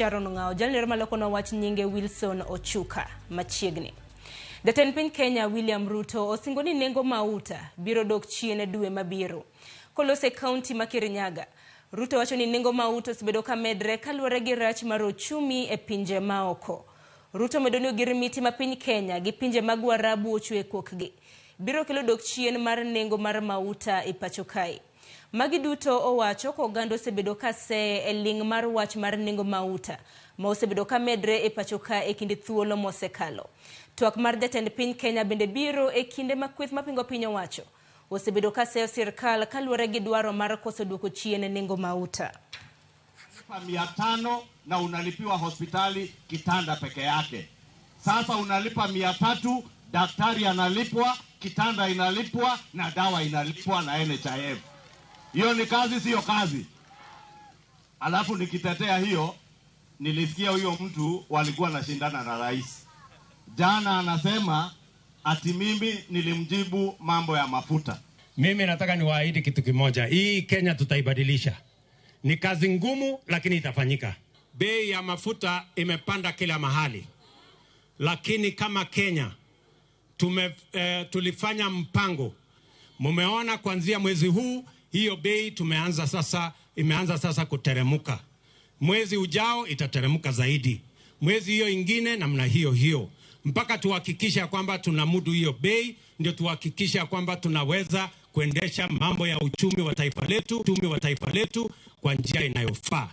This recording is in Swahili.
Sharon Ngao, jalner maloko na wach nyinge Wilson Ochuka machiegni. Jatend piny Kenya William Ruto osingo ni nengo mauta biro dok chien dwe mabiro. Kolose kaunti ma Kirinyaga, Ruto wacho ni nengo mauta osebedo ka medre kaluwore gi rach mar ochumi e pinje maoko. Ruto medo ni ogirimiti ma piny Kenya gi pinje mag Warabu ochwe kokgi biro kelo dok chien mar nengo mar mauta e pacho kae. Magi duto owacho ko oganda osebedo ka se e ling mar wach mar nengo mauta ma osebedo ka medre e pacho ka e kinde thuolo mosekalo. Twak mar jatend piny Kenya bende biro e kinde makweth mapingo piny owacho osebedo ka seyo sirkal kaluwore gi dwaro mar koso duoko chien nengo mauta. 500 na unalipiwa hospitali kitanda peke yake. Sasa unalipa 300, daktari analipwa, kitanda inalipwa na dawa inalipwa na NHIF. Hiyo ni kazi, sio kazi? Alafu nikitetea hiyo, nilisikia huyo mtu walikuwa nashindana na rais. Jana anasema ati mimi nilimjibu mambo ya mafuta. Mimi nataka niwaahidi kitu kimoja. Hii Kenya tutaibadilisha. Ni kazi ngumu lakini itafanyika. Bei ya mafuta imepanda kila mahali. Lakini kama Kenya tulifanya mpango. Mumeona kuanzia mwezi huu hiyo bei imeanza sasa kuteremuka. Mwezi ujao itateremuka zaidi. Mwezi hiyo ingine namna hiyo. Mpaka tuhakikisha kwamba tunamudu hiyo bei, ndio tuhakikisha kwamba tunaweza kuendesha mambo ya uchumi wa taifa letu kwa njia inayofaa.